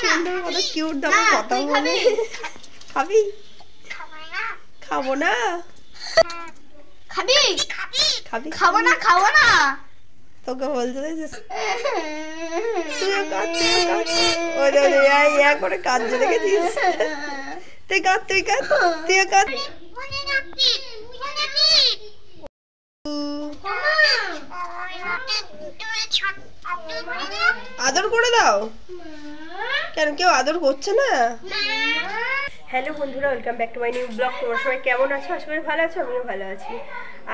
সুন্দর কত কিউট দেখো কথা বলে। খাবি? খাবো না। খাবি? খাবি? খাবো না, খাবো না। তোকে বলতে দেখছিস? তুইও কাঁদ, তুইও কাঁদ। ওই দেখো ইয়া করে কাঁদছে দেখেছিস? তুই কাঁদ, তুই কাঁদ, তুইও কাঁদ। আদর করে দাও। কেন কেউ আদর করছে না? হ্যালো বন্ধুরা, welcome back to my new blog. তোমার সবাই কেমন আছো? আশা করি ভালো আছো, আমিও ভালো আছি।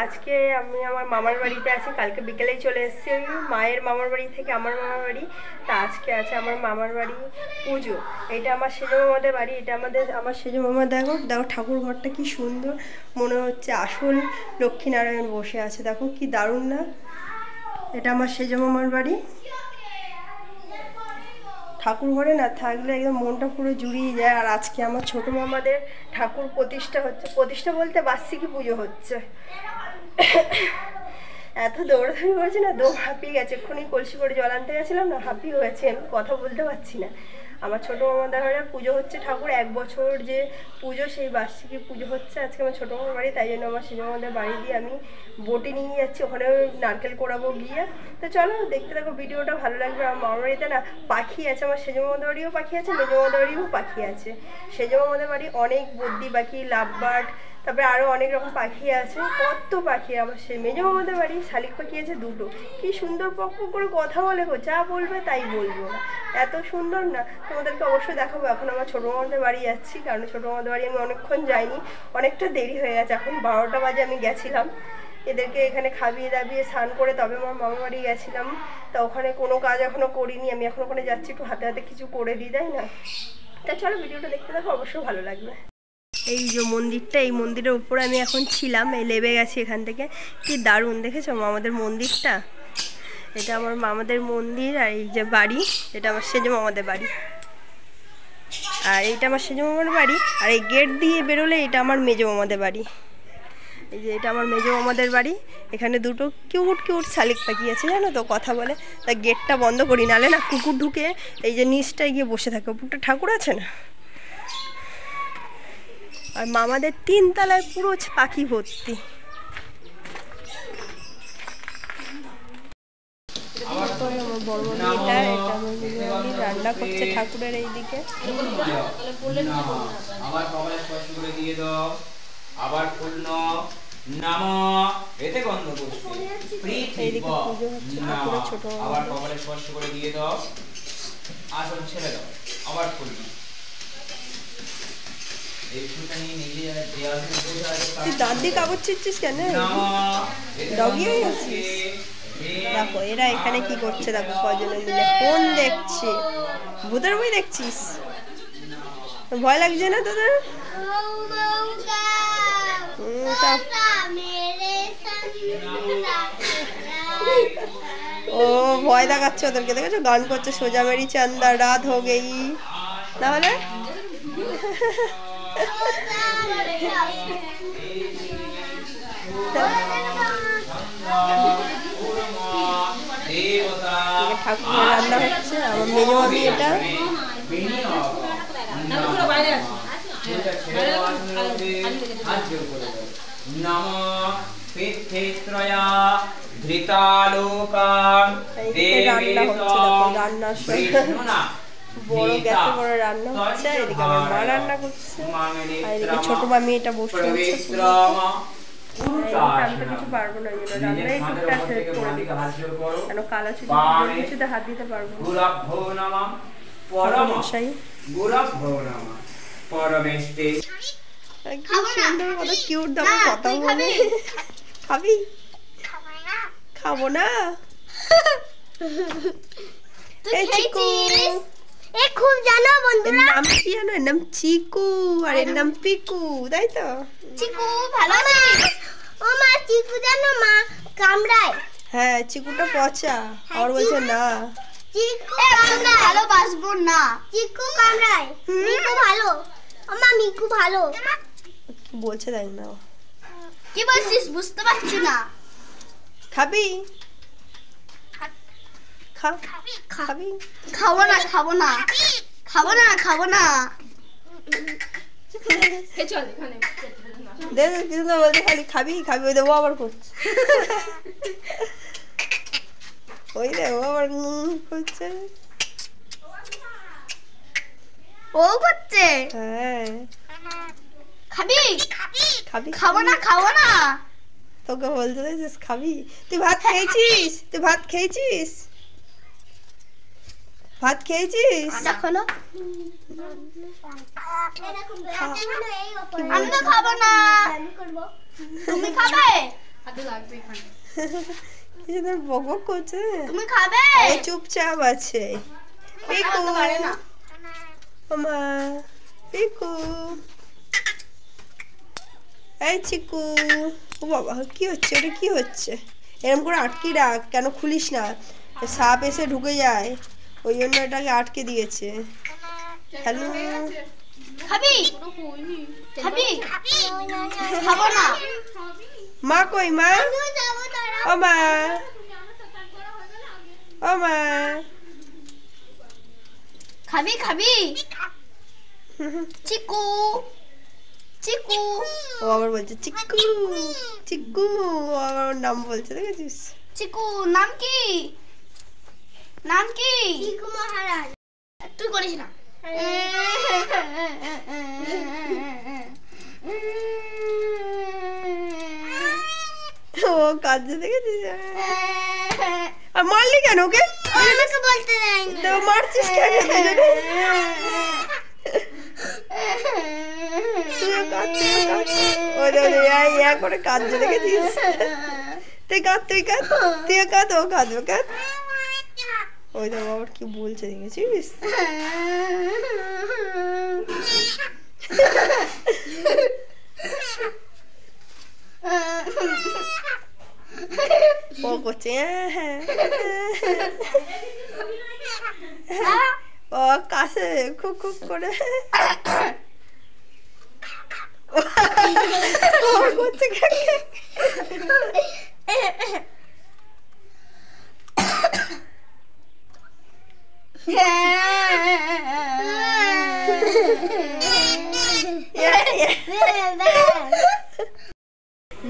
আজকে আমি আমার মামার বাড়িতে আছি। কালকে বিকেলেই চলে এসেছি আমি মায়ের মামার বাড়ি থেকে আমার মামার বাড়ি। তা আজকে আছে আমার মামার বাড়ি পুজো। এটা আমার সেজো মামাদের বাড়ি। এটা আমার সেজো মামা। দেখো দেখো ঠাকুর ঘরটা কি সুন্দর, মনে হচ্ছে আসল লক্ষ্মীনারায়ণ বসে আছে। দেখো কি দারুণ না? এটা আমার সেজো মামার বাড়ি। ঠাকুর ঘরে না থাকলে একদম মনটা পুরো জুড়িয়ে যায়। আর আজকে আমার ছোটো মামাদের ঠাকুর প্রতিষ্ঠা হচ্ছে। প্রতিষ্ঠা বলতে বার্ষিকী পুজো হচ্ছে। এত দৌড়াদৌড়ি করেছে না, দম হাঁপিয়ে গেছে। এক্ষুনি কলসি করে জল আনতে গেছিলাম না, হাঁপিয়ে গেছে, আমি কথা বলতে পারছি না। আমার ছোটো মামাদের ঘরে পুজো হচ্ছে ঠাকুর, 1 বছর যে পুজো সেই বার্ষিকী পুজো হচ্ছে আজকে আমার ছোটো মামার বাড়ি। তাই জন্য আমার সেজো মামাদের বাড়ি দিয়ে আমি বোটে নিয়ে যাচ্ছি, ওখানে নারকেল কোড়াবো গিয়ে। তো চলো দেখতে থাকো, ভিডিওটা ভালো লাগবে। আমার মামার বাড়িতে না পাখি আছে, আমার সেজো মামাদের বাড়িও পাখি আছে, মেজো মামাদের বাড়িও পাখি আছে। সেজো মামাদের বাড়ি অনেক বদ্যি পাখি, লাভবার্ড, তারপরে আরও অনেক রকম পাখি আছে, কত পাখি। আমার সেই মেজো মামাদের বাড়ি শালিক পাখি আছে 2টো। কি সুন্দর পক্ষ করে কথা বলে গো, যা বলবে তাই বলবো না, এত সুন্দর না। তোমাদেরকে অবশ্যই দেখাবো। এখন আমার ছোটো মামাদের বাড়ি যাচ্ছি, কারণ ছোটো মামাদের বাড়ি আমি অনেকক্ষণ যাইনি, অনেকটা দেরি হয়ে গেছে। এখন 12টা বাজে আমি গেছিলাম এদেরকে এখানে খাবিয়ে দাবিয়ে স্নান করে তবে আমার মামার বাড়ি গেছিলাম। তা ওখানে কোনো কাজ এখনও করিনি, আমি এখন ওখানে যাচ্ছি, একটু হাতে হাতে কিছু করে দিই, তাই না? তা চলো ভিডিওটা দেখতে দেখো, অবশ্যই ভালো লাগবে। এই যে মন্দিরটা, এই মন্দিরের উপরে আমি এখন ছিলাম, এই লেবে গেছি এখান থেকে। কি দারুণ দেখেছো মামাদের মন্দিরটা? এটা আমার মামাদের মন্দির। আর এই যে বাড়ি, এটা আমার সেজো মামাদের বাড়ি। আর এইটা আমার সেজো মামার বাড়ি। আর এই গেট দিয়ে বেরোলে এটা আমার মেজো মামাদের বাড়ি। এই যে এটা আমার মেজো মামাদের বাড়ি। এখানে 2টো কিউট কিউট শালিক পাখি আছে, জানো তো, কথা বলে। তা গেটটা বন্ধ করি, নালে না কুকুর ঢুকে এই যে নিচটায় গিয়ে বসে থাকে। উপরটা ঠাকুর আছে না। আর মামাদের 3 তলায় পুরো পাখি ভর্তি। আমার বড় মেয়েটা, এটা আমার মেয়ে রান্না করছে ঠাকুরের এইদিকে। আবার কপালে স্পর্শ করে দিয়ে দাও। আবার পূর্ণ নাম এতে গন্ধ পুষ্পে এইদিকে পুজো হচ্ছে ঠাকুরের ছোট। আবার কপালে স্পর্শ করে দিয়ে দাও। আসল ছেড়ে দাও। আবার পূর্ণ এই ফুলটা নিয়ে নিজে দেওয়াল থেকে বসে আছে। তুই দাঁত দিয়ে কাগজ ছিঁড়ছিস কেন? ডগি হয়ে গেছিস? দেখো এরা এখানে কি করছে, দেখো কজনে মিলে ফোন দেখছে। ভূতের বই দেখছিস? ভয় লাগছে না তোদের? ও ভয় দেখাচ্ছে ওদেরকে, দেখেছো? গান করছে, সোজা মেরি চান্দা রাত হো গেই। তাহলে ঠাকুরের রান্না হচ্ছে। আমার মেজো মামি এটা। বড় গ্যাসে বড় রান্না হচ্ছে। এদিকে আমার মা রান্না করছে, আর এদিকে ছোট মামি এটা বসে হচ্ছে। আমি তো কিছু পারবো না, রান্নাই টুকটাক হেল্প করে দিই, কেন কালা কিছুতে হাত দিতে পারবো না। সুন্দর কত কিউট দেখো কথা বলে। খাবি? খাবো না। এই চিকু, এ খুব জানো বন্ধুরা, নাম কি জানো? এর নাম চিকু আর এর নাম পিকু, তাই তো? চিকু ভালো আছে। ও মা, চিকু জানো মা কামড়ায়। হ্যাঁ, চিকুটা পচা। আর বলছে না চিকু কামড়ায়, ভালোবাসবো না। চিকু কামড়ায়, মিকু ভালো। ও মা, মিকু ভালো। কি বলছে দেখ না। কি বলছিস বুঝতে পারছি না। খাবি? খাবি? খাবো না, খাবো না, খাবো না খাবো না। দে কিছু না বলতে, খালি খাবি খাবি, ওই দেবো আবার করছে। ওই রে ও আবার করছে। ও করছে। হ্যাঁ খাবি? খাবি? খাবো না খাবো না। তোকে বলতে চাইছিস খাবি? তুই ভাত খেয়েছিস? তুই ভাত খেয়েছিস? ভাত খেয়েছিস? দেখো না, আমি তো খাবো না। তুমি খাবে? বক বক করছে। তুমি খাবে? ও চুপচাপ আছে। পিকু ওমা, পিকু, এই চিকু। ও বাবা কি হচ্ছে? ওটা কি হচ্ছে? এরকম করে আটকে রাখ, কেন খুলিস না? সাপ এসে ঢুকে যায়, ওই জন্য এটাকে আটকে দিয়েছে। হ্যালো, খাবি? খাবি? খাবো না। মা কই মা? ও মা, ও মা। খাবি খাবি? চিকু চিকু। ও আবার বলছে চিকু চিকু, ও আবার ওর নাম বলছে, দেখেছিস? চিকু নাম কি? নাম কি? চিকু মহারাজ। তুই করিস না। ও কাঁদছে, দেখেছিস? আর মারলি কেন ওকে? আমাকে বলতে দেয়নি। তো মারছিস কেন দুজনে? তুইও কাঁদ, তুইও কাঁদ। ওই রে, ইয়া করে কাঁদছে, দেখেছিস? তুই কাঁদ, তুই কাঁদ, তুইও কাঁদ, ও কাঁদবে, কাঁদ। ওই তো আবার কি বলছে, দেখেছিস? ও করছে হ্যাঁ, ও কাছে খুব খুব করে ও করছে।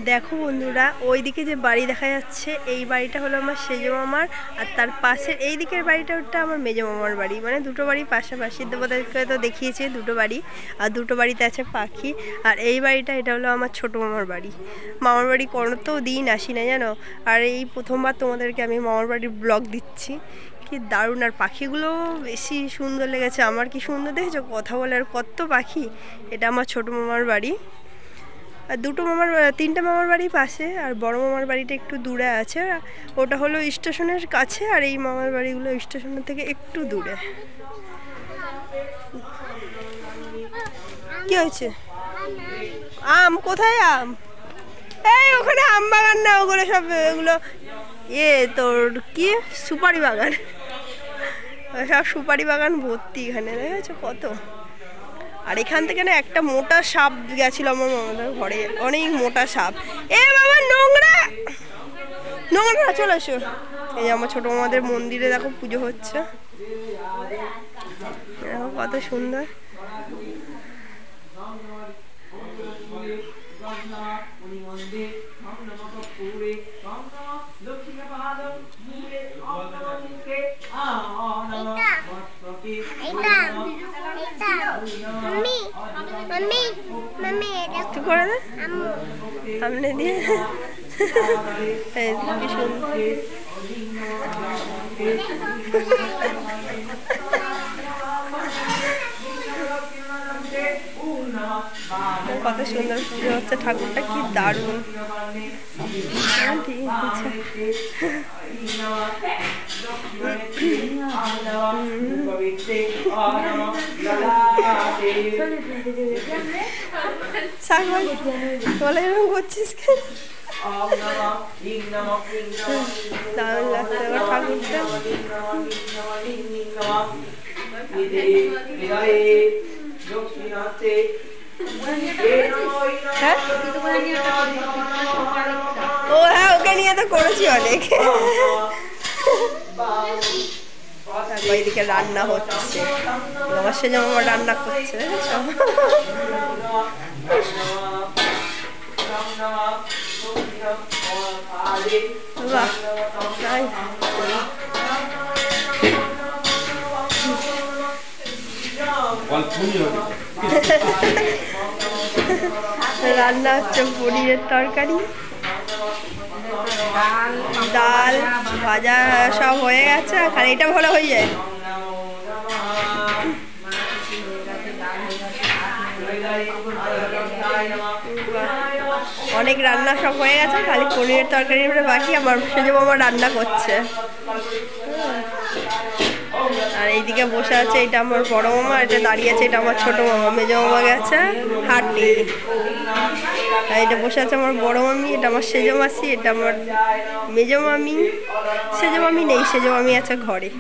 দেখো বন্ধুরা, ওইদিকে যে বাড়ি দেখা যাচ্ছে, এই বাড়িটা হলো আমার সেজো মামার, আর তার পাশের এই দিকের বাড়িটা ওটা আমার মেজো মামার বাড়ি। মানে দুটো বাড়ি পাশাপাশি। তোমাদেরকে তো দেখিয়েছে দুটো বাড়ি, আর দুটো বাড়িতে আছে পাখি। আর এই বাড়িটা, এটা হলো আমার ছোটো মামার বাড়ি। মামার বাড়ি কোনো দিন আসি না জানো, আর এই প্রথমবার তোমাদেরকে আমি মামার বাড়ির ব্লগ দিচ্ছি। কি দারুণ, আর পাখিগুলো বেশি সুন্দর লেগেছে আমার। কি সুন্দর দেখেছো, কথা বলে, আর কত পাখি। এটা আমার ছোটো মামার বাড়ি। আর তিনটা মামার বাড়ি পাশে, আর বড় মামার বাড়িটা একটু দূরে আছে। ওটা হলো স্টেশনের কাছে, আর এই মামার বাড়িগুলো স্টেশনের থেকে একটু দূরে। কি হয়েছে? আম কোথায়? আম এই ওখানে আম বাগান না, ওগুলো সব এগুলো তোর কি সুপারি বাগান। সব সুপারি বাগান ভর্তি এখানে, দেখেছো কত। আর এখান থেকে না একটা মোটা সাপ গেছিল আমার মামাদের ঘরে, অনেক মোটা সাপ। এ বাবা নোংরা নোংরা, চলে এসো। এই আমার ছোট মামাদের মন্দিরে দেখো পুজো হচ্ছে, দেখো কত সুন্দর। একটু করে দে সামনে দিয়ে। কি সুন্দর, কত সুন্দর পুজো হচ্ছে, ঠাকুরটা কি দারুণ। ঠিক আছে, বলে এরকম করছিস কেন? দারুণ লাগছে এবার ঠাকুরটা। ও হ্যাঁ, ওকে নিয়ে তো করেছি অনেক। তারপর এদিকে রান্না হচ্ছে, আমার সেজে আমার রান্না করছে দেখেছো? বাহ, তাই। রান্না হচ্ছে পনিরের তরকারি, ডাল ভাজা সব হয়ে গেছে, আর এটা ভালো হয়ে যায়। অনেক রান্না সব হয়ে গেছে, খালি পনিরের তরকারি বাকি। আমার সেজে মামা রান্না করছে। আর এইদিকে বসে আছে, এটা আমার বড় মামা, এটা দাঁড়িয়ে আছে, এটা আমার ছোট মামা। মেজো মামা গেছে হাঁটতে। আর এটা বসে আছে আমার বড় মামি, এটা আমার সেজো মাসি, এটা আমার মেজো মামি। সেজো মামি নেই, সেজো মামি আছে ঘরে।